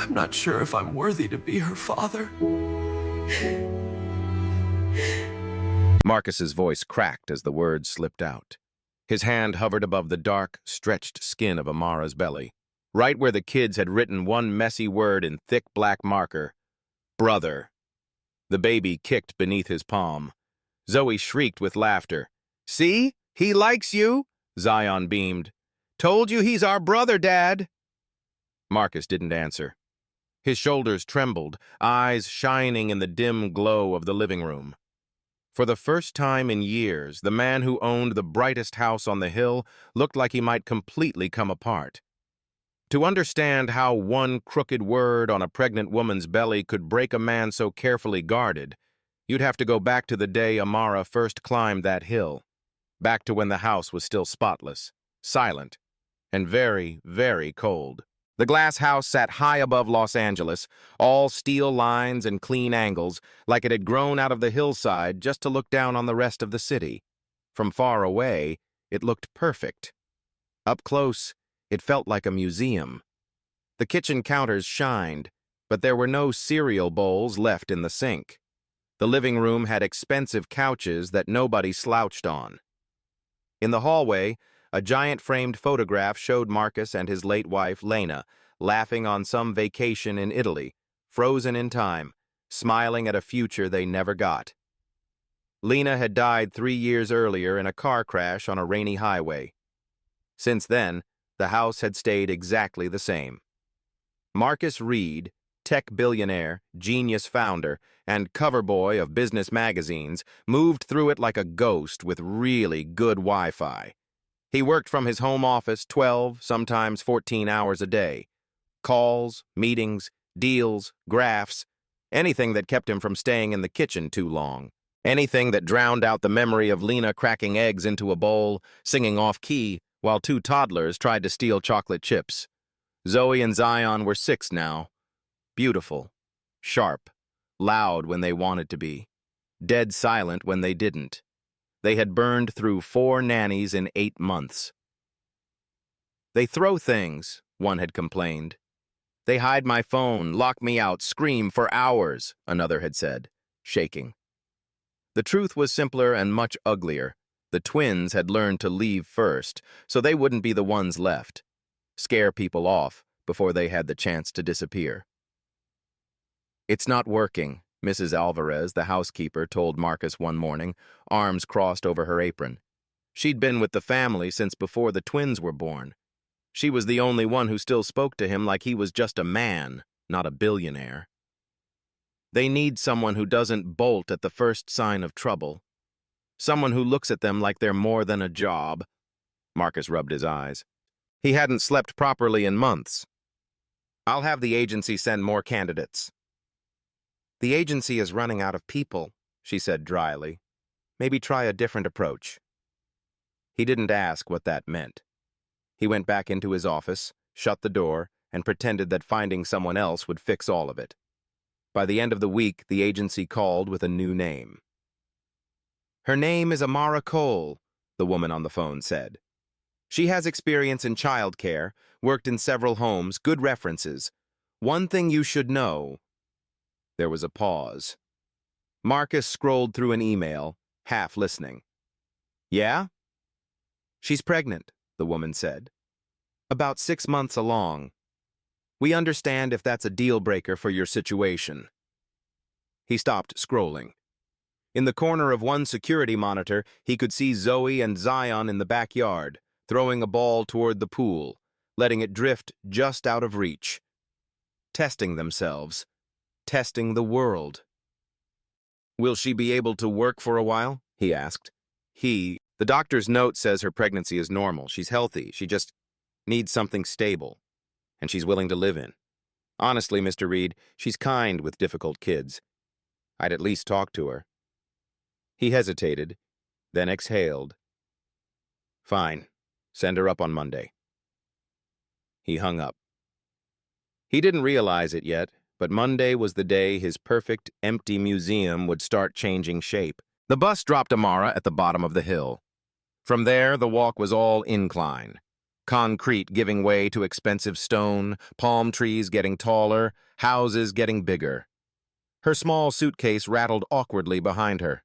I'm not sure if I'm worthy to be her father. Marcus's voice cracked as the words slipped out. His hand hovered above the dark, stretched skin of Amara's belly, right where the kids had written one messy word in thick black marker: brother. The baby kicked beneath his palm. Zoe shrieked with laughter. "See? He likes you!" Zion beamed. "Told you he's our brother, Dad!" Marcus didn't answer. His shoulders trembled, eyes shining in the dim glow of the living room. For the first time in years, the man who owned the brightest house on the hill looked like he might completely come apart. To understand how one crooked word on a pregnant woman's belly could break a man so carefully guarded, you'd have to go back to the day Amara first climbed that hill, back to when the house was still spotless, silent, and very, very cold. The glass house sat high above Los Angeles, all steel lines and clean angles, like it had grown out of the hillside just to look down on the rest of the city. From far away, it looked perfect. Up close, it felt like a museum. The kitchen counters shined, but there were no cereal bowls left in the sink. The living room had expensive couches that nobody slouched on. In the hallway, a giant framed photograph showed Marcus and his late wife, Lena, laughing on some vacation in Italy, frozen in time, smiling at a future they never got. Lena had died 3 years earlier in a car crash on a rainy highway. Since then, the house had stayed exactly the same. Marcus Reed, tech billionaire, genius founder, and cover boy of business magazines, moved through it like a ghost with really good Wi-Fi. He worked from his home office 12, sometimes 14 hours a day. Calls, meetings, deals, graphs, anything that kept him from staying in the kitchen too long. Anything that drowned out the memory of Lena cracking eggs into a bowl, singing off-key, while 2 toddlers tried to steal chocolate chips. Zoe and Zion were 6 now. Beautiful, sharp, loud when they wanted to be, dead silent when they didn't. They had burned through 4 nannies in 8 months. "They throw things," one had complained. "They hide my phone, lock me out, scream for hours," another had said, shaking. The truth was simpler and much uglier. The twins had learned to leave first, so they wouldn't be the ones left. Scare people off before they had the chance to disappear. "It's not working," Mrs. Alvarez, the housekeeper, told Marcus one morning, arms crossed over her apron. She'd been with the family since before the twins were born. She was the only one who still spoke to him like he was just a man, not a billionaire. "They need someone who doesn't bolt at the first sign of trouble. Someone who looks at them like they're more than a job." Marcus rubbed his eyes. He hadn't slept properly in months. "I'll have the agency send more candidates." "The agency is running out of people," she said dryly. "Maybe try a different approach." He didn't ask what that meant. He went back into his office, shut the door, and pretended that finding someone else would fix all of it. By the end of the week, the agency called with a new name. "Her name is Amara Cole," the woman on the phone said. "She has experience in childcare, worked in several homes, good references. One thing you should know." There was a pause. Marcus scrolled through an email, half listening. "Yeah?" "She's pregnant," the woman said. "About 6 months along. We understand if that's a deal breaker for your situation." He stopped scrolling. In the corner of one security monitor, he could see Zoe and Zion in the backyard, throwing a ball toward the pool, letting it drift just out of reach. Testing themselves. Testing the world. "Will she be able to work for a while?" he asked. The doctor's note says her pregnancy is normal. She's healthy. She just needs something stable, and she's willing to live in. Honestly, Mr. Reed, she's kind with difficult kids. I'd at least talk to her." He hesitated, then exhaled. "Fine. Send her up on Monday." He hung up. He didn't realize it yet, but Monday was the day his perfect, empty museum would start changing shape. The bus dropped Amara at the bottom of the hill. From there, the walk was all incline. Concrete giving way to expensive stone, palm trees getting taller, houses getting bigger. Her small suitcase rattled awkwardly behind her.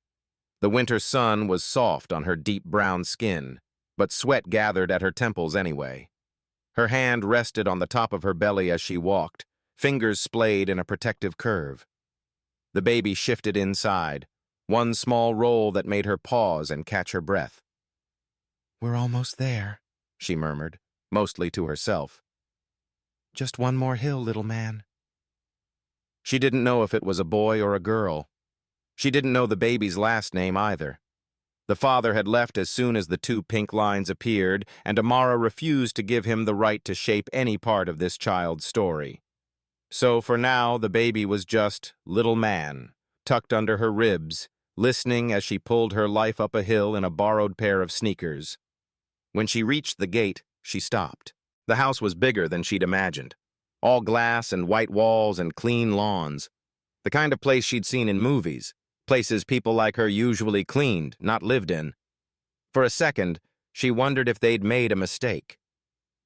The winter sun was soft on her deep brown skin, but sweat gathered at her temples anyway. Her hand rested on the top of her belly as she walked, fingers splayed in a protective curve. The baby shifted inside, one small roll that made her pause and catch her breath. "We're almost there," she murmured, mostly to herself. "Just one more hill, little man." She didn't know if it was a boy or a girl. She didn't know the baby's last name either. The father had left as soon as the two pink lines appeared, and Amara refused to give him the right to shape any part of this child's story. So for now, the baby was just little man, tucked under her ribs, listening as she pulled her life up a hill in a borrowed pair of sneakers. When she reached the gate, she stopped. The house was bigger than she'd imagined. All glass and white walls and clean lawns. The kind of place she'd seen in movies. Places people like her usually cleaned, not lived in. For a second, she wondered if they'd made a mistake.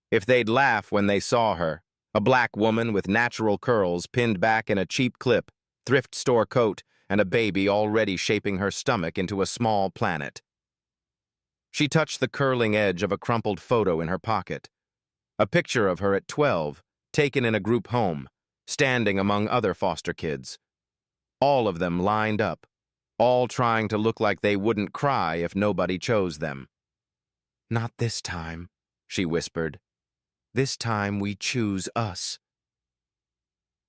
If they'd laugh when they saw her, a black woman with natural curls pinned back in a cheap clip, thrift store coat, and a baby already shaping her stomach into a small planet. She touched the curling edge of a crumpled photo in her pocket. A picture of her at 12, taken in a group home, standing among other foster kids. All of them lined up, all trying to look like they wouldn't cry if nobody chose them. "Not this time," she whispered. "This time we choose us."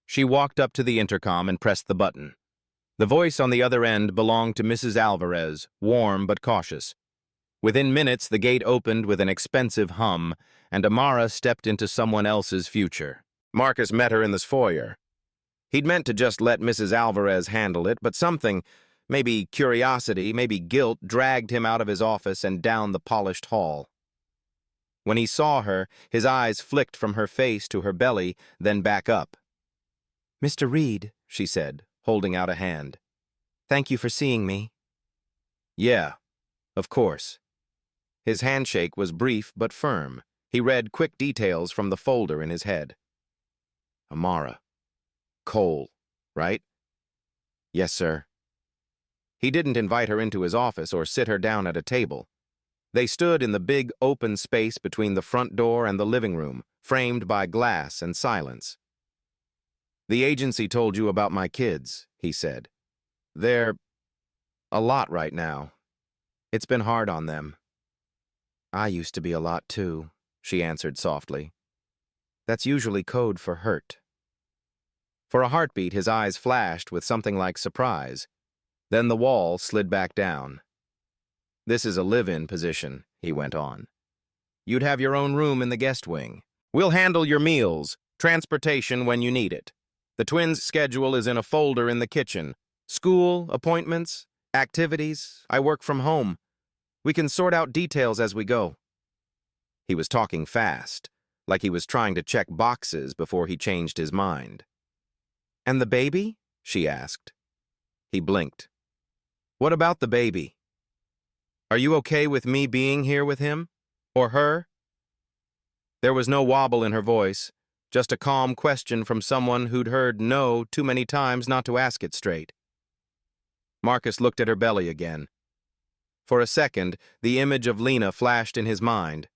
She walked up to the intercom and pressed the button. The voice on the other end belonged to Mrs. Alvarez, warm but cautious. Within minutes, the gate opened with an expensive hum, and Amara stepped into someone else's future. Marcus met her in the foyer. He'd meant to just let Mrs. Alvarez handle it, but something, maybe curiosity, maybe guilt, dragged him out of his office and down the polished hall. When he saw her, his eyes flicked from her face to her belly, then back up. "Mr. Reed," she said, holding out a hand. "Thank you for seeing me." "Yeah, of course." His handshake was brief but firm. He read quick details from the folder in his head. "Amara. Cole, right?" "Yes, sir." He didn't invite her into his office or sit her down at a table. They stood in the big open space between the front door and the living room, framed by glass and silence. "The agency told you about my kids," he said. "They're a lot right now. It's been hard on them." "I used to be a lot too," she answered softly. "That's usually code for hurt." For a heartbeat, his eyes flashed with something like surprise. Then the wall slid back down. "This is a live-in position," he went on. "You'd have your own room in the guest wing. We'll handle your meals, transportation when you need it. The twins' schedule is in a folder in the kitchen. School, appointments, activities, I work from home. We can sort out details as we go." He was talking fast, like he was trying to check boxes before he changed his mind. "And the baby?" she asked. He blinked. "What about the baby? Are you okay with me being here with him? Or her?" There was no wobble in her voice, just a calm question from someone who'd heard no too many times not to ask it straight. Marcus looked at her belly again. For a second, the image of Lena flashed in his mind,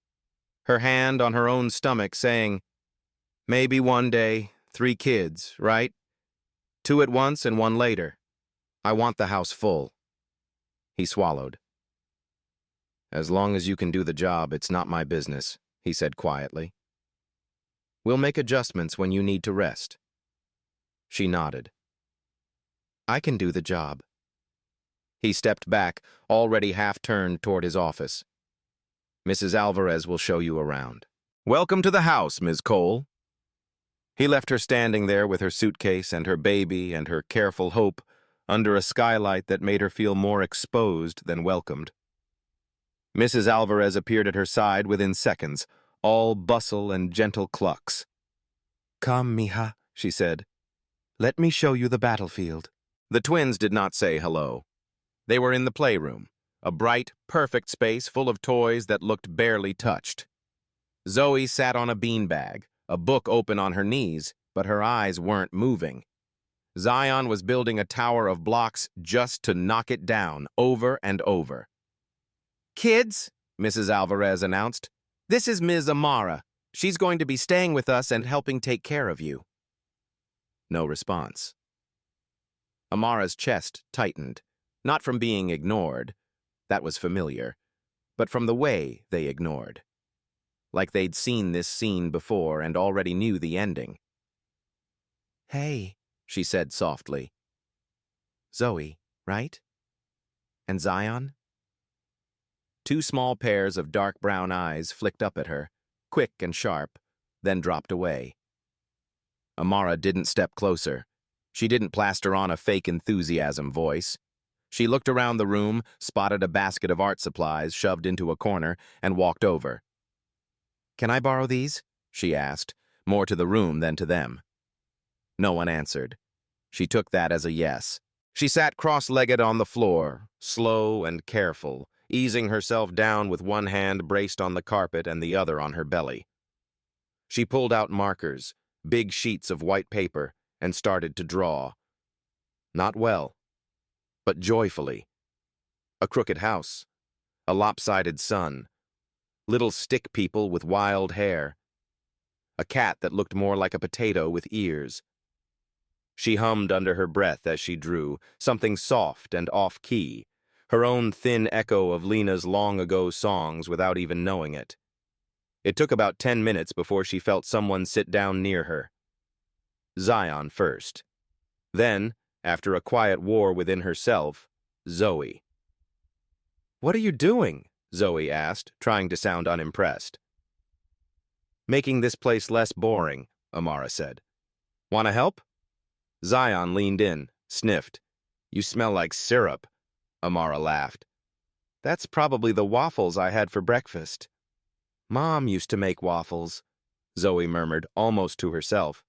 her hand on her own stomach saying, "Maybe one day, 3 kids, right? 2 at once and 1 later. I want the house full." He swallowed. "As long as you can do the job, it's not my business," he said quietly. "We'll make adjustments when you need to rest." She nodded. "I can do the job." He stepped back, already half-turned toward his office. "Mrs. Alvarez will show you around." "Welcome to the house, Ms. Cole." He left her standing there with her suitcase and her baby and her careful hope under a skylight that made her feel more exposed than welcomed. Mrs. Alvarez appeared at her side within seconds, all bustle and gentle clucks. "Come, mija," she said. "Let me show you the battlefield." The twins did not say hello. They were in the playroom, a bright, perfect space full of toys that looked barely touched. Zoe sat on a beanbag, a book open on her knees, but her eyes weren't moving. Zion was building a tower of blocks just to knock it down, over and over. "Kids," Mrs. Alvarez announced, "this is Ms. Amara. She's going to be staying with us and helping take care of you." No response. Amara's chest tightened, not from being ignored, that was familiar, but from the way they ignored. Like they'd seen this scene before and already knew the ending. "Hey," she said softly. "Zoe, right? And Zion?" Two small pairs of dark brown eyes flicked up at her, quick and sharp, then dropped away. Amara didn't step closer. She didn't plaster on a fake enthusiasm voice. She looked around the room, spotted a basket of art supplies shoved into a corner, and walked over. "Can I borrow these?" she asked, more to the room than to them. No one answered. She took that as a yes. She sat cross-legged on the floor, slow and careful, easing herself down with one hand braced on the carpet and the other on her belly. She pulled out markers, big sheets of white paper, and started to draw. Not well, but joyfully. A crooked house, a lopsided sun, little stick people with wild hair, a cat that looked more like a potato with ears. She hummed under her breath as she drew, something soft and off-key, her own thin echo of Lena's long-ago songs without even knowing it. It took about 10 minutes before she felt someone sit down near her. Zion first. Then, after a quiet war within herself, Zoe. "What are you doing?" Zoe asked, trying to sound unimpressed. "Making this place less boring," Amara said. "Want to help?" Zion leaned in, sniffed. "You smell like syrup," Amara laughed. "That's probably the waffles I had for breakfast." "Mom used to make waffles," Zoe murmured, almost to herself.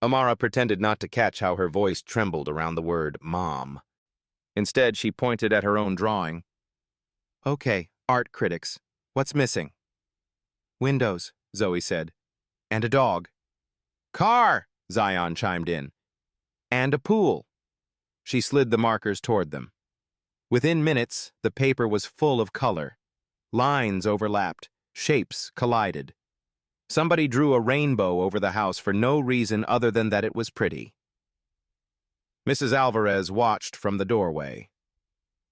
Amara pretended not to catch how her voice trembled around the word mom. Instead, she pointed at her own drawing. "Okay, art critics. What's missing?" "Windows," Zoe said. "And a dog." "Car," Zion chimed in. "And a pool." She slid the markers toward them. Within minutes, the paper was full of color. Lines overlapped, shapes collided. Somebody drew a rainbow over the house for no reason other than that it was pretty. Mrs. Alvarez watched from the doorway.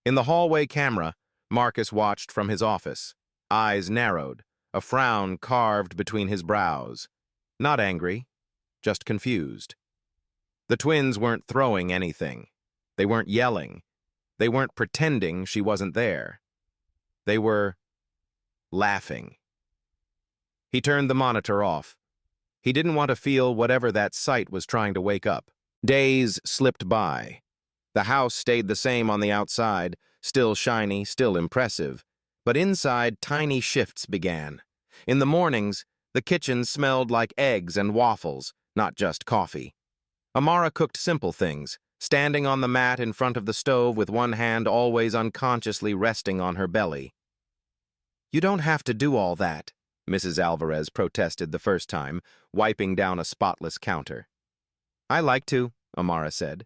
In the hallway camera, Marcus watched from his office, eyes narrowed, a frown carved between his brows. Not angry, just confused. The twins weren't throwing anything. They weren't yelling. They weren't pretending she wasn't there. They were laughing. He turned the monitor off. He didn't want to feel whatever that sight was trying to wake up. Days slipped by. The house stayed the same on the outside, still shiny, still impressive. But inside, tiny shifts began. In the mornings, the kitchen smelled like eggs and waffles, not just coffee. Amara cooked simple things, standing on the mat in front of the stove with one hand always unconsciously resting on her belly. "You don't have to do all that," Mrs. Alvarez protested the first time, wiping down a spotless counter. "I like to," Amara said.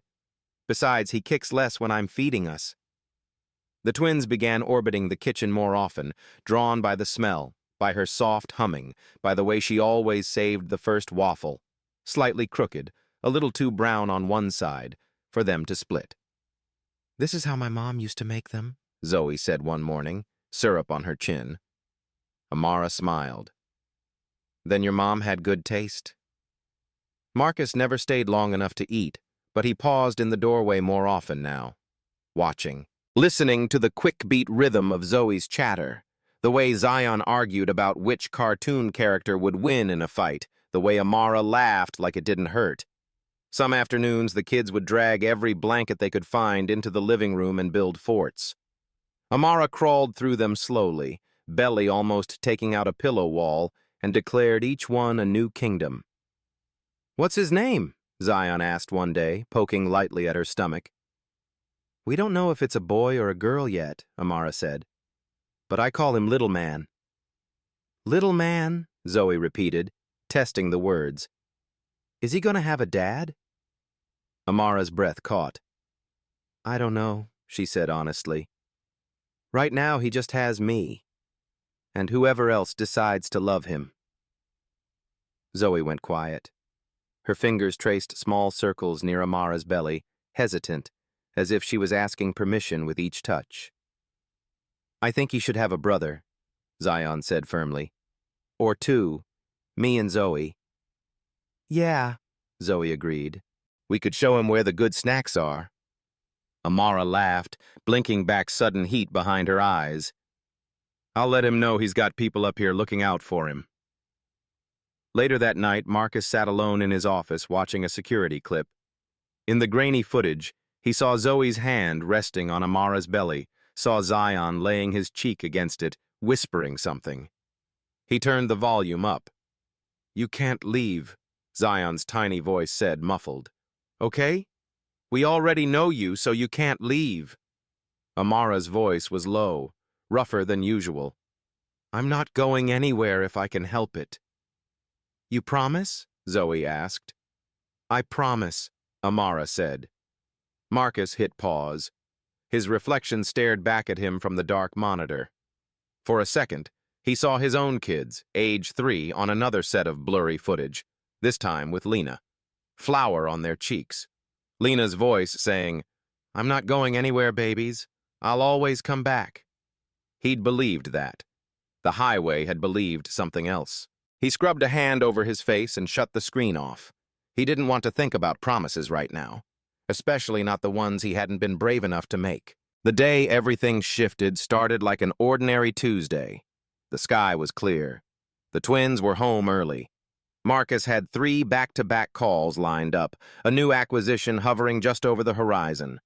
"Besides, he kicks less when I'm feeding us." The twins began orbiting the kitchen more often, drawn by the smell, by her soft humming, by the way she always saved the first waffle, slightly crooked, a little too brown on one side, for them to split. "This is how my mom used to make them," Zoe said one morning, syrup on her chin. Amara smiled. "Then your mom had good taste." Marcus never stayed long enough to eat, but he paused in the doorway more often now, watching, listening to the quick-beat rhythm of Zoe's chatter, the way Zion argued about which cartoon character would win in a fight, the way Amara laughed like it didn't hurt. Some afternoons, the kids would drag every blanket they could find into the living room and build forts. Amara crawled through them slowly, belly almost taking out a pillow wall, and declared each one a new kingdom. "What's his name?" Zion asked one day, poking lightly at her stomach. "We don't know if it's a boy or a girl yet," Amara said. "But I call him Little Man." "Little Man," Zoe repeated, testing the words. Is he gonna have a dad? Amara's breath caught. I don't know, she said honestly. Right now he just has me, and whoever else decides to love him. Zoe went quiet. Her fingers traced small circles near Amara's belly, hesitant, as if she was asking permission with each touch. I think he should have a brother, Zion said firmly. Or two, me and Zoe. Yeah, Zoe agreed. We could show him where the good snacks are. Amara laughed, blinking back sudden heat behind her eyes. I'll let him know he's got people up here looking out for him. Later that night, Marcus sat alone in his office watching a security clip. In the grainy footage, he saw Zoe's hand resting on Amara's belly, saw Zion laying his cheek against it, whispering something. He turned the volume up. You can't leave, Zion's tiny voice said, muffled. Okay? We already know you, so you can't leave. Amara's voice was low, rougher than usual. I'm not going anywhere if I can help it. You promise? Zoe asked. I promise, Amara said. Marcus hit pause. His reflection stared back at him from the dark monitor. For a second, he saw his own kids, age 3, on another set of blurry footage, this time with Lena. Flour on their cheeks. Lena's voice saying, I'm not going anywhere, babies. I'll always come back. He'd believed that. The highway had believed something else. He scrubbed a hand over his face and shut the screen off. He didn't want to think about promises right now, especially not the ones he hadn't been brave enough to make. The day everything shifted started like an ordinary Tuesday. The sky was clear. The twins were home early. Marcus had 3 back-to-back calls lined up, a new acquisition hovering just over the horizon.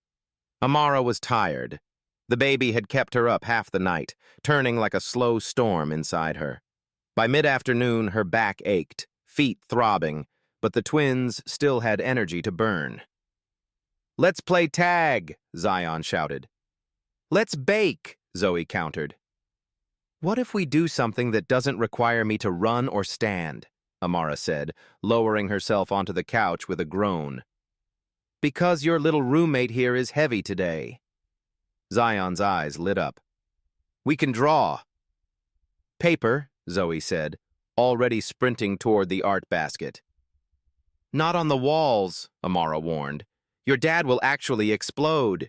Amara was tired. The baby had kept her up half the night, turning like a slow storm inside her. By mid-afternoon, her back ached, feet throbbing, but the twins still had energy to burn. Let's play tag, Zion shouted. Let's bake, Zoe countered. What if we do something that doesn't require me to run or stand? Amara said, lowering herself onto the couch with a groan. Because your little roommate here is heavy today. Zion's eyes lit up. We can draw. Paper, Zoe said, already sprinting toward the art basket. Not on the walls, Amara warned. Your dad will actually explode.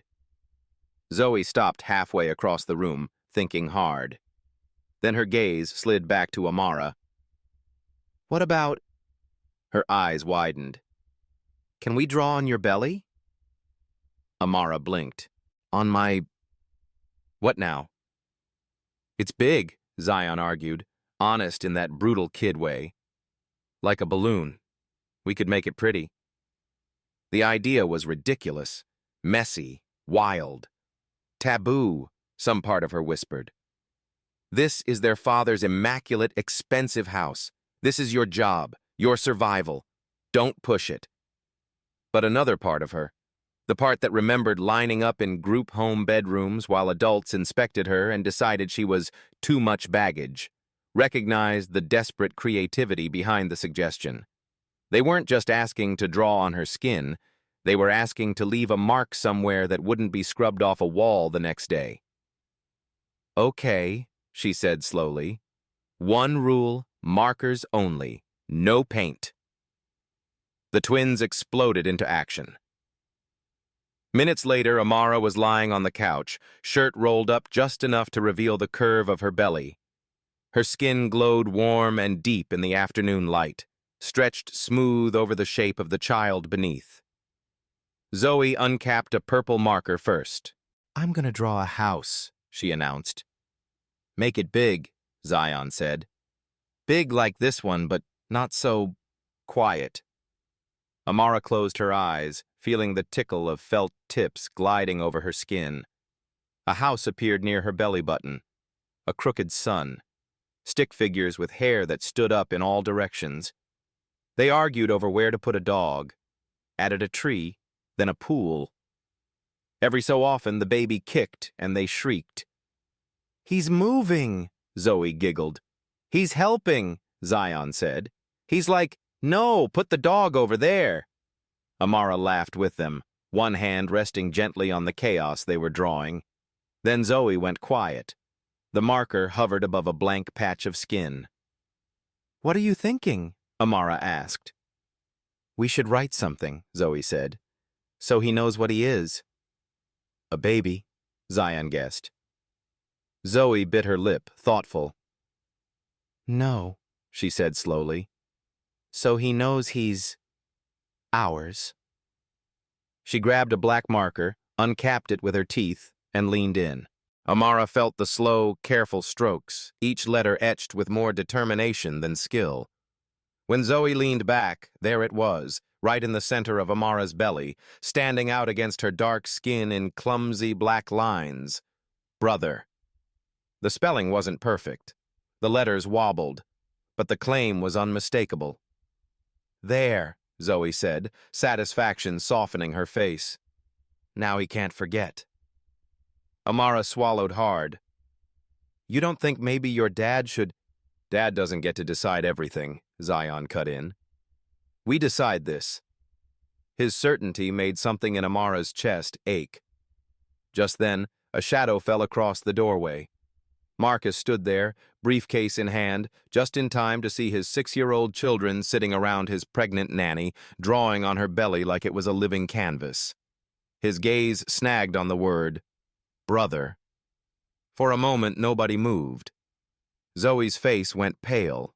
Zoe stopped halfway across the room, thinking hard. Then her gaze slid back to Amara. What about... Her eyes widened. Can we draw on your belly? Amara blinked. On my... What now? It's big, Zion argued, honest in that brutal kid way. Like a balloon. We could make it pretty. The idea was ridiculous, messy, wild. Taboo, some part of her whispered. This is their father's immaculate, expensive house. This is your job, your survival. Don't push it. But another part of her, the part that remembered lining up in group home bedrooms while adults inspected her and decided she was too much baggage, recognized the desperate creativity behind the suggestion. They weren't just asking to draw on her skin, they were asking to leave a mark somewhere that wouldn't be scrubbed off a wall the next day. Okay, she said slowly. One rule, markers only, no paint. The twins exploded into action. Minutes later, Amara was lying on the couch, shirt rolled up just enough to reveal the curve of her belly. Her skin glowed warm and deep in the afternoon light, stretched smooth over the shape of the child beneath. Zoe uncapped a purple marker first. I'm gonna draw a house, she announced. Make it big, Zion said. Big like this one, but not so quiet. Amara closed her eyes, feeling the tickle of felt tips gliding over her skin. A house appeared near her belly button. A crooked sun. Stick figures with hair that stood up in all directions. They argued over where to put a dog. Added a tree, then a pool. Every so often, the baby kicked and they shrieked. He's moving, Zoe giggled. He's helping, Zion said. He's like, "No, put the dog over there." Amara laughed with them, one hand resting gently on the chaos they were drawing. Then Zoe went quiet. The marker hovered above a blank patch of skin. "What are you thinking?" Amara asked. "We should write something," Zoe said, "so he knows what he is." "A baby," Zion guessed. Zoe bit her lip, thoughtful. "No," she said slowly. "So he knows he's ours." She grabbed a black marker, uncapped it with her teeth, and leaned in. Amara felt the slow, careful strokes, each letter etched with more determination than skill. When Zoe leaned back, there it was, right in the center of Amara's belly, standing out against her dark skin in clumsy black lines. Brother. The spelling wasn't perfect. The letters wobbled, but the claim was unmistakable. "There," Zoe said, satisfaction softening her face. "Now he can't forget." Amara swallowed hard. "You don't think maybe your dad should—" "Dad doesn't get to decide everything," Zion cut in. "We decide this." His certainty made something in Amara's chest ache. Just then, a shadow fell across the doorway. Marcus stood there, briefcase in hand, just in time to see his 6-year-old children sitting around his pregnant Nanny, drawing on her belly like it was a living canvas. His gaze snagged on the word, brother. For a moment, nobody moved. Zoe's face went pale.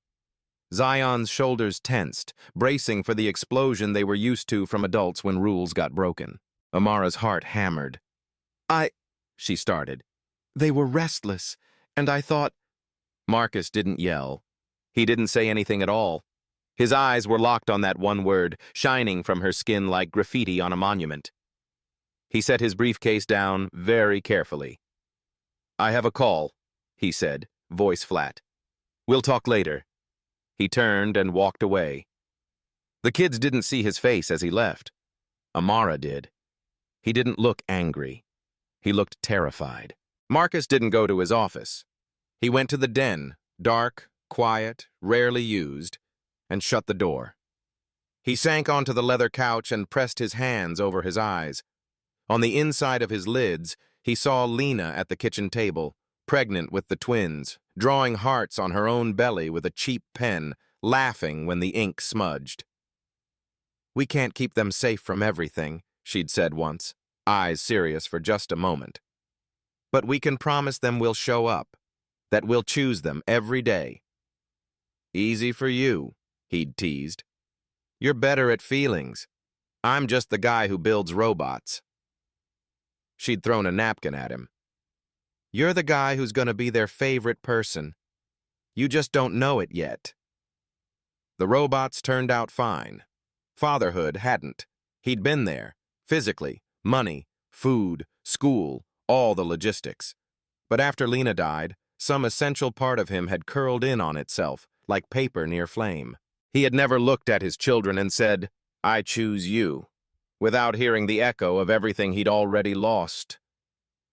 Zion's shoulders tensed, bracing for the explosion they were used to from adults when rules got broken. Amara's heart hammered. She started. "They were restless, and I thought—" Marcus didn't yell. He didn't say anything at all. His eyes were locked on that one word, shining from her skin like graffiti on a monument. He set his briefcase down very carefully. "I have a call," he said, voice flat. "We'll talk later." He turned and walked away. The kids didn't see his face as he left. Amara did. He didn't look angry. He looked terrified. Marcus didn't go to his office. He went to the den, dark, quiet, rarely used, and shut the door. He sank onto the leather couch and pressed his hands over his eyes. On the inside of his lids, he saw Lena at the kitchen table, pregnant with the twins, drawing hearts on her own belly with a cheap pen, laughing when the ink smudged. "We can't keep them safe from everything," she'd said once, eyes serious for just a moment. "But we can promise them we'll show up, that we'll choose them every day." "Easy for you," he'd teased. "You're better at feelings. I'm just the guy who builds robots." She'd thrown a napkin at him. "You're the guy who's going to be their favorite person. You just don't know it yet." The robots turned out fine. Fatherhood hadn't. He'd been there, physically, money, food, school, all the logistics. But after Lena died, some essential part of him had curled in on itself, like paper near flame. He had never looked at his children and said, "I choose you," without hearing the echo of everything he'd already lost.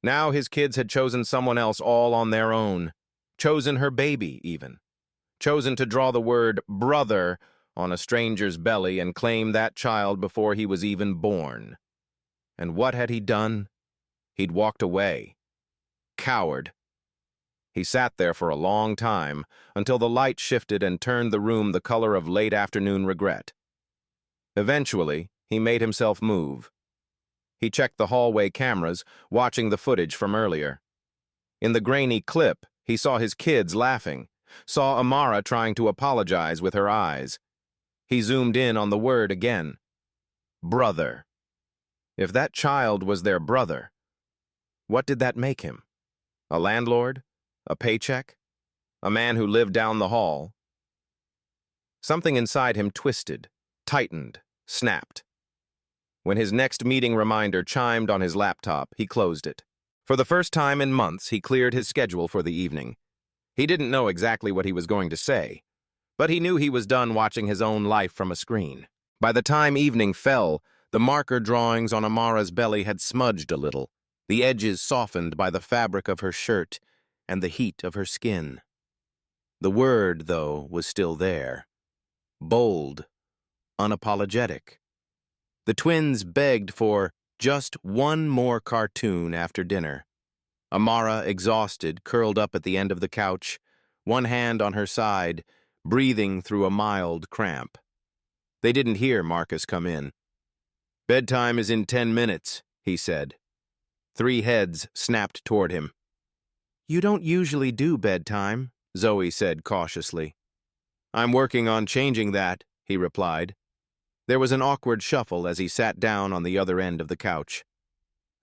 Now his kids had chosen someone else all on their own, chosen her baby even, chosen to draw the word brother on a stranger's belly and claim that child before he was even born. And what had he done? He'd walked away. Coward. He sat there for a long time, until the light shifted and turned the room the color of late afternoon regret. Eventually, he made himself move. He checked the hallway cameras, watching the footage from earlier. In the grainy clip, he saw his kids laughing, saw Amara trying to apologize with her eyes. He zoomed in on the word again. Brother. If that child was their brother, what did that make him? A landlord? A paycheck? A man who lived down the hall? Something inside him twisted, tightened, snapped. When his next meeting reminder chimed on his laptop, he closed it. For the first time in months, he cleared his schedule for the evening. He didn't know exactly what he was going to say, but he knew he was done watching his own life from a screen. By the time evening fell, the marker drawings on Amara's belly had smudged a little, the edges softened by the fabric of her shirt and the heat of her skin. The word, though, was still there. Bold, unapologetic. The twins begged for just one more cartoon after dinner. Amara, exhausted, curled up at the end of the couch, one hand on her side, breathing through a mild cramp. They didn't hear Marcus come in. "Bedtime is in 10 minutes, he said. 3 heads snapped toward him. "You don't usually do bedtime," Zoe said cautiously. "I'm working on changing that," he replied. There was an awkward shuffle as he sat down on the other end of the couch.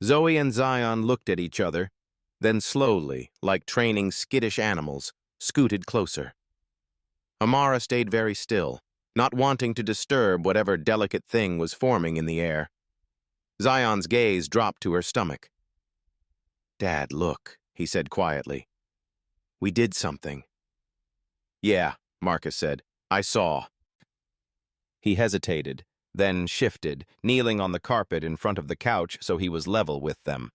Zoe and Zion looked at each other, then slowly, like training skittish animals, scooted closer. Amara stayed very still, not wanting to disturb whatever delicate thing was forming in the air. Zion's gaze dropped to her stomach. "Dad, look," he said quietly. "We did something." "Yeah," Marcus said. "I saw." He hesitated, then shifted, kneeling on the carpet in front of the couch so he was level with them.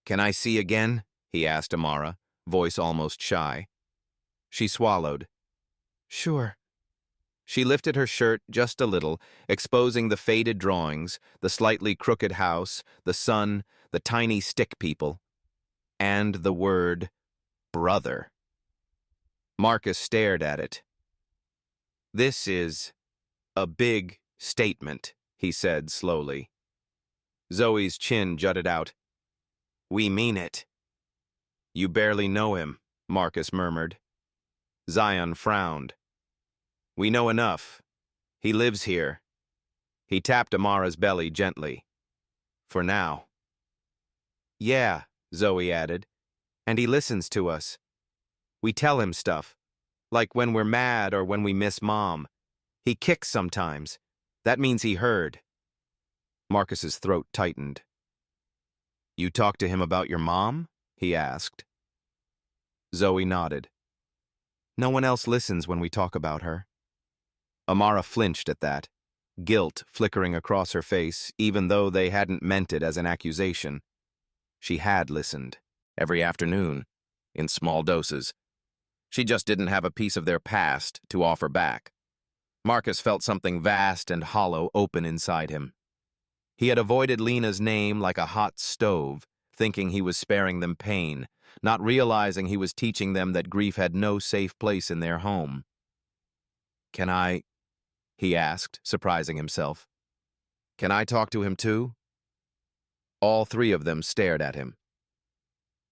"Can I see again?" he asked Amara, voice almost shy. She swallowed. "Sure." She lifted her shirt just a little, exposing the faded drawings, the slightly crooked house, the sun, the tiny stick people, and the word brother. Marcus stared at it. "This is a big statement," he said slowly. Zoe's chin jutted out. "We mean it." "You barely know him," Marcus murmured. Zion frowned. "We know enough. He lives here." He tapped Amara's belly gently. "For now." "Yeah," Zoe added, "and he listens to us. We tell him stuff, like when we're mad or when we miss Mom. He kicks sometimes. That means he heard." Marcus's throat tightened. "You talked to him about your mom?" he asked. Zoe nodded. "No one else listens when we talk about her." Amara flinched at that, guilt flickering across her face, even though they hadn't meant it as an accusation. She had listened, every afternoon, in small doses. She just didn't have a piece of their past to offer back. Marcus felt something vast and hollow open inside him. He had avoided Lena's name like a hot stove, thinking he was sparing them pain, not realizing he was teaching them that grief had no safe place in their home. "Can I?" he asked, surprising himself. "Can I talk to him too?" All 3 of them stared at him.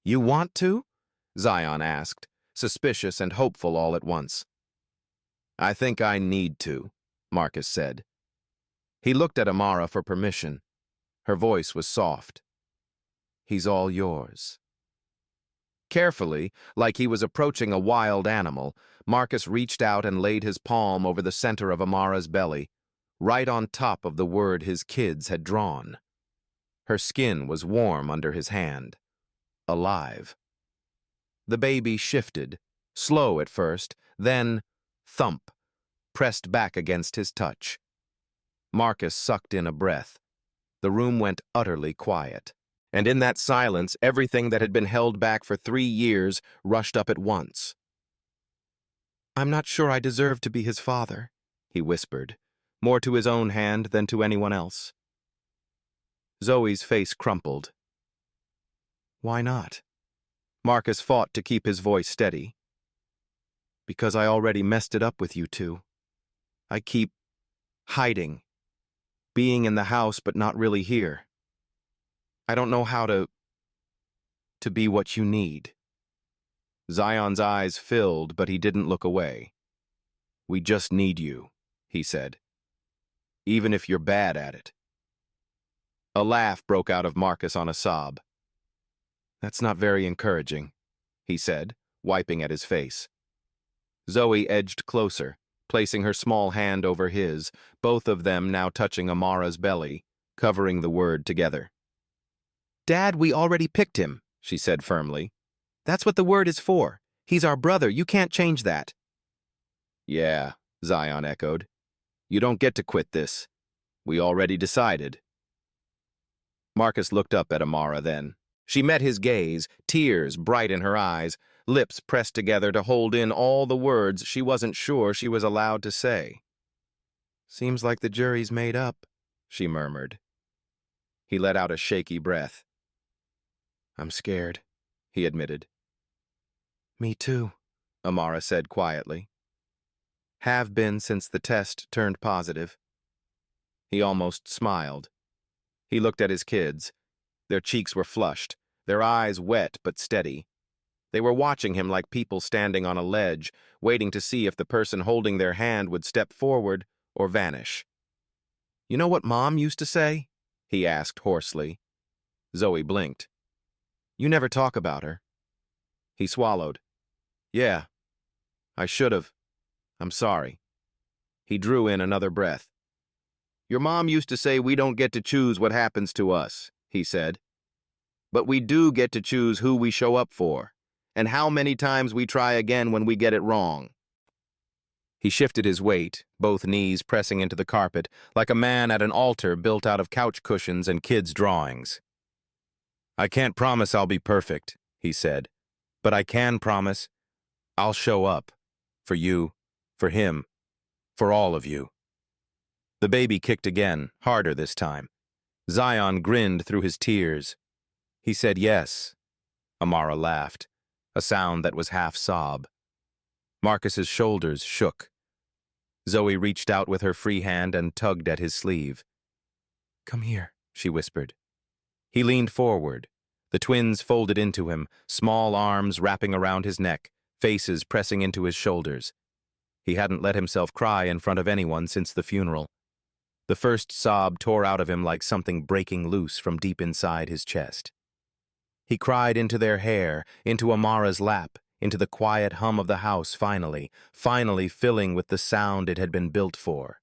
"You want to?" Zion asked, suspicious and hopeful all at once. "I think I need to," Marcus said. He looked at Amara for permission. Her voice was soft. "He's all yours." Carefully, like he was approaching a wild animal, Marcus reached out and laid his palm over the center of Amara's belly, right on top of the word his kids had drawn. Her skin was warm under his hand, alive. The baby shifted, slow at first, then, thump, pressed back against his touch. Marcus sucked in a breath. The room went utterly quiet. And in that silence, everything that had been held back for 3 years rushed up at once. "I'm not sure I deserve to be his father," he whispered, more to his own hand than to anyone else. Zoe's face crumpled. "Why not?" Marcus fought to keep his voice steady. "Because I already messed it up with you 2. I keep hiding, being in the house but not really here. I don't know how to be what you need." Zion's eyes filled, but he didn't look away. "We just need you," he said. "Even if you're bad at it." A laugh broke out of Marcus on a sob. "That's not very encouraging," he said, wiping at his face. Zoe edged closer, placing her small hand over his, both of them now touching Amara's belly, covering the word together. "Dad, we already picked him," she said firmly. "That's what the word is for. He's our brother. You can't change that." "Yeah," Zion echoed. "You don't get to quit this. We already decided." Marcus looked up at Amara then. She met his gaze, tears bright in her eyes, lips pressed together to hold in all the words she wasn't sure she was allowed to say. "Seems like the jury's made up," she murmured. He let out a shaky breath. "I'm scared," he admitted. "Me too," Amara said quietly. "Have been since the test turned positive." He almost smiled. He looked at his kids. Their cheeks were flushed, their eyes wet but steady. They were watching him like people standing on a ledge, waiting to see if the person holding their hand would step forward or vanish. "You know what Mom used to say?" he asked hoarsely. Zoe blinked. "You never talk about her." He swallowed. "Yeah, I should have. I'm sorry." He drew in another breath. "Your mom used to say we don't get to choose what happens to us," he said. "But we do get to choose who we show up for, and how many times we try again when we get it wrong." He shifted his weight, both knees pressing into the carpet, like a man at an altar built out of couch cushions and kids' drawings. "I can't promise I'll be perfect," he said, "but I can promise I'll show up. For you, for him, for all of you." The baby kicked again, harder this time. Zion grinned through his tears. He said yes. Amara laughed, a sound that was half sob. Marcus's shoulders shook. Zoe reached out with her free hand and tugged at his sleeve. "Come here," she whispered. He leaned forward. The twins folded into him, small arms wrapping around his neck, faces pressing into his shoulders. He hadn't let himself cry in front of anyone since the funeral. The first sob tore out of him like something breaking loose from deep inside his chest. He cried into their hair, into Amara's lap, into the quiet hum of the house finally filling with the sound it had been built for.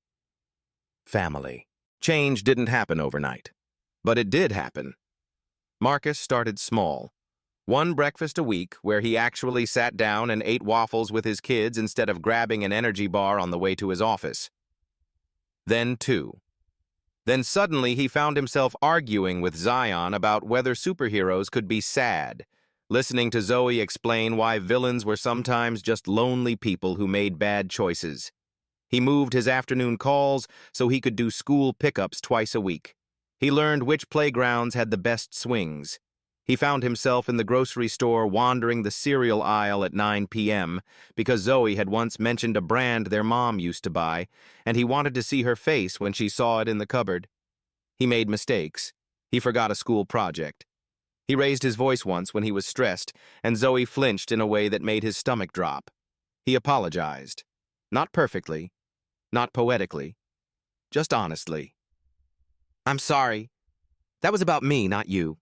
Family. Change didn't happen overnight, but it did happen. Marcus started small. One breakfast a week where he actually sat down and ate waffles with his kids instead of grabbing an energy bar on the way to his office. Then two. Then suddenly he found himself arguing with Zion about whether superheroes could be sad, listening to Zoe explain why villains were sometimes just lonely people who made bad choices. He moved his afternoon calls so he could do school pickups twice a week. He learned which playgrounds had the best swings. He found himself in the grocery store wandering the cereal aisle at 9 p.m. because Zoe had once mentioned a brand their mom used to buy, and he wanted to see her face when she saw it in the cupboard. He made mistakes. He forgot a school project. He raised his voice once when he was stressed, and Zoe flinched in a way that made his stomach drop. He apologized. Not perfectly, not poetically, just honestly. "I'm sorry. That was about me, not you.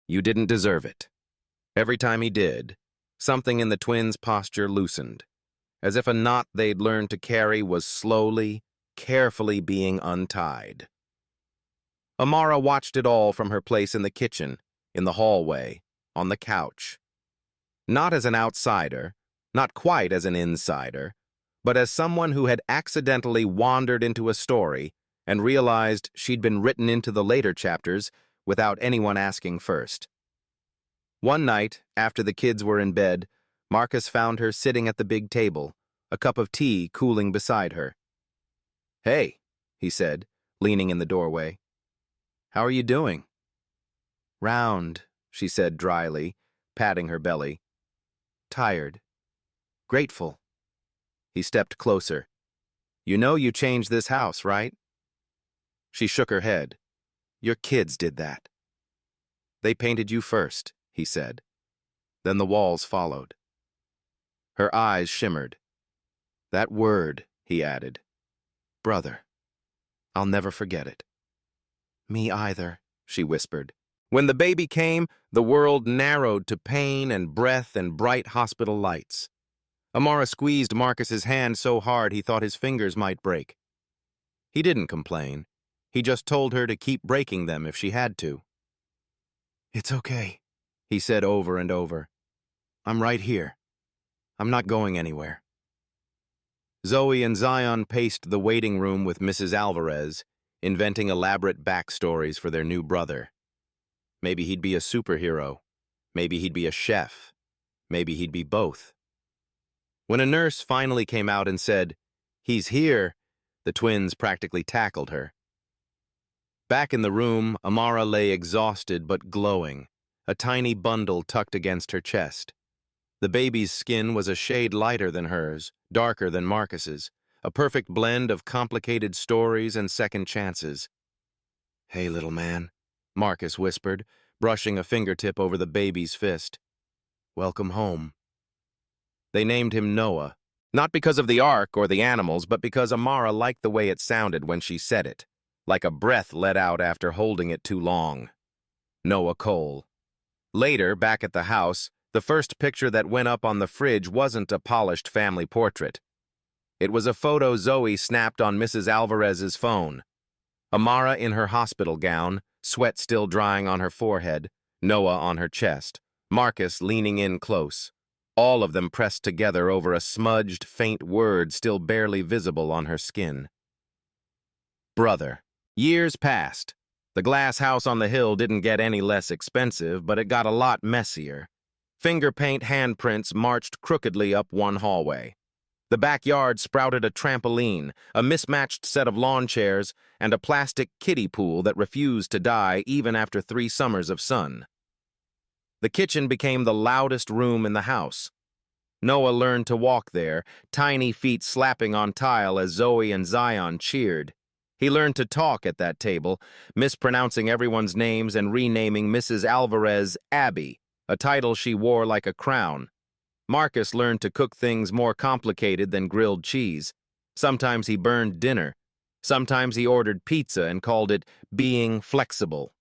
You didn't deserve it." Every time he did, something in the twins' posture loosened, as if a knot they'd learned to carry was slowly, carefully being untied. Amara watched it all from her place in the kitchen, in the hallway, on the couch. Not as an outsider, not quite as an insider, but as someone who had accidentally wandered into a story and realized she'd been written into the later chapters without anyone asking first. One night, after the kids were in bed, Marcus found her sitting at the big table, a cup of tea cooling beside her. "Hey," he said, leaning in the doorway. "How are you doing?" "Round," she said dryly, patting her belly. "Tired. Grateful." He stepped closer. "You know you changed this house, right?" She shook her head. "Your kids did that." "They painted you first," he said. Then the walls followed. Her eyes shimmered. "That word," he added. "Brother. I'll never forget it." "Me either," she whispered. When the baby came, the world narrowed to pain and breath and bright hospital lights. Amara squeezed Marcus's hand so hard he thought his fingers might break. He didn't complain. He just told her to keep breaking them if she had to. "It's okay," he said over and over. "I'm right here. I'm not going anywhere." Zoe and Zion paced the waiting room with Mrs. Alvarez, inventing elaborate backstories for their new brother. Maybe he'd be a superhero. Maybe he'd be a chef. Maybe he'd be both. When a nurse finally came out and said, "He's here," the twins practically tackled her. Back in the room, Amara lay exhausted but glowing, a tiny bundle tucked against her chest. The baby's skin was a shade lighter than hers, darker than Marcus's, a perfect blend of complicated stories and second chances. "Hey, little man," Marcus whispered, brushing a fingertip over the baby's fist. "Welcome home." They named him Noah, not because of the ark or the animals, but because Amara liked the way it sounded when she said it, like a breath let out after holding it too long. Noah Cole. Later, back at the house, the first picture that went up on the fridge wasn't a polished family portrait. It was a photo Zoe snapped on Mrs. Alvarez's phone. Amara in her hospital gown, sweat still drying on her forehead, Noah on her chest, Marcus leaning in close, all of them pressed together over a smudged, faint word still barely visible on her skin. Brother. Years passed. The glass house on the hill didn't get any less expensive, but it got a lot messier. Finger paint handprints marched crookedly up one hallway. The backyard sprouted a trampoline, a mismatched set of lawn chairs, and a plastic kiddie pool that refused to die even after 3 summers of sun. The kitchen became the loudest room in the house. Noah learned to walk there, tiny feet slapping on tile as Zoe and Zion cheered. He learned to talk at that table, mispronouncing everyone's names and renaming Mrs. Alvarez Abby, a title she wore like a crown. Marcus learned to cook things more complicated than grilled cheese. Sometimes he burned dinner. Sometimes he ordered pizza and called it being flexible.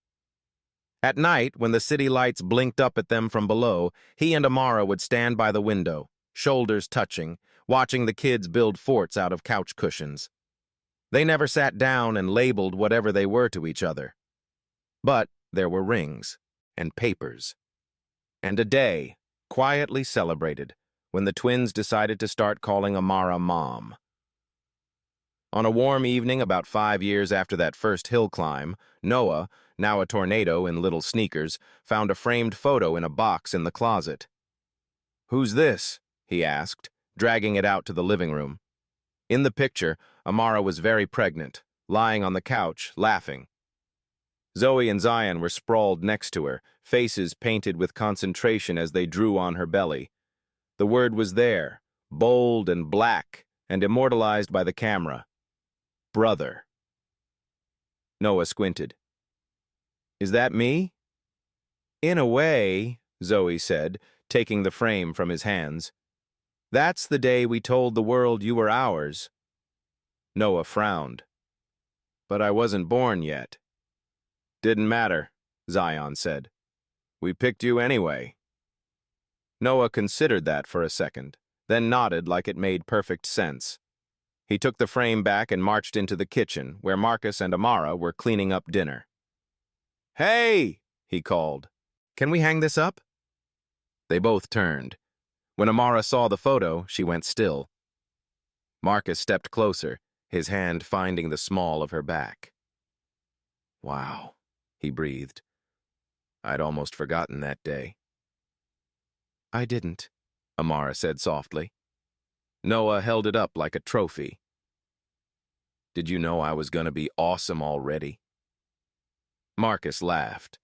At night, when the city lights blinked up at them from below, he and Amara would stand by the window, shoulders touching, watching the kids build forts out of couch cushions. They never sat down and labeled whatever they were to each other. But there were rings, and papers, and a day, quietly celebrated, when the twins decided to start calling Amara Mom. On a warm evening about 5 years after that first hill climb, Noah, now a tornado in little sneakers, found a framed photo in a box in the closet. "Who's this?" he asked, dragging it out to the living room. In the picture, Amara was very pregnant, lying on the couch, laughing. Zoe and Zion were sprawled next to her, faces painted with concentration as they drew on her belly. The word was there, bold and black, and immortalized by the camera. Brother. Noah squinted. "Is that me?" "In a way," Zoe said, taking the frame from his hands. "That's the day we told the world you were ours." Noah frowned. "But I wasn't born yet." "Didn't matter," Zion said. "We picked you anyway." Noah considered that for a second, then nodded like it made perfect sense. He took the frame back and marched into the kitchen, where Marcus and Amara were cleaning up dinner. "Hey!" he called. "Can we hang this up?" They both turned. When Amara saw the photo, she went still. Marcus stepped closer, his hand finding the small of her back. "Wow," he breathed. "I'd almost forgotten that day." "I didn't," Amara said softly. Noah held it up like a trophy. "Did you know I was going to be awesome already?" Marcus laughed.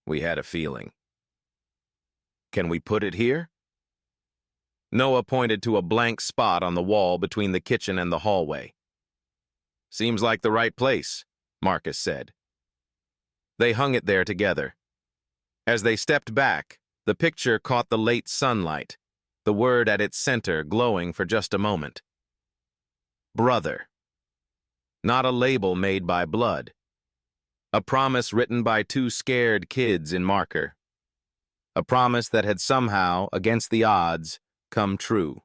"We had a feeling." "Can we put it here?" Noah pointed to a blank spot on the wall between the kitchen and the hallway. "Seems like the right place," Marcus said. They hung it there together. As they stepped back, the picture caught the late sunlight, the word at its center glowing for just a moment. Brother. Not a label made by blood. A promise written by 2 scared kids in marker. A promise that had somehow, against the odds, come true.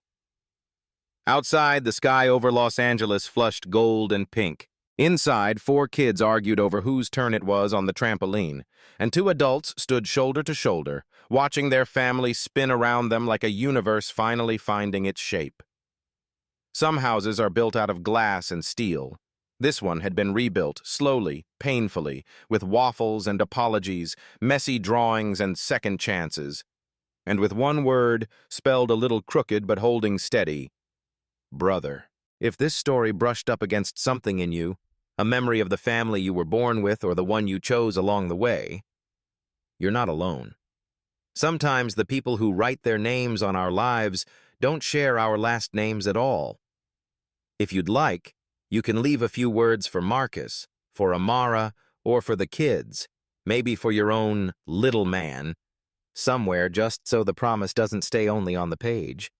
Outside, the sky over Los Angeles flushed gold and pink. Inside, 4 kids argued over whose turn it was on the trampoline, and 2 adults stood shoulder to shoulder, watching their family spin around them like a universe finally finding its shape. Some houses are built out of glass and steel. This one had been rebuilt, slowly, painfully, with waffles and apologies, messy drawings and second chances. and with one word, spelled a little crooked but holding steady, brother. If this story brushed up against something in you, a memory of the family you were born with or the one you chose along the way, you're not alone. Sometimes the people who write their names on our lives don't share our last names at all. If you'd like, you can leave a few words for Marcus, for Amara, or for the kids, maybe for your own little man, somewhere just so the promise doesn't stay only on the page.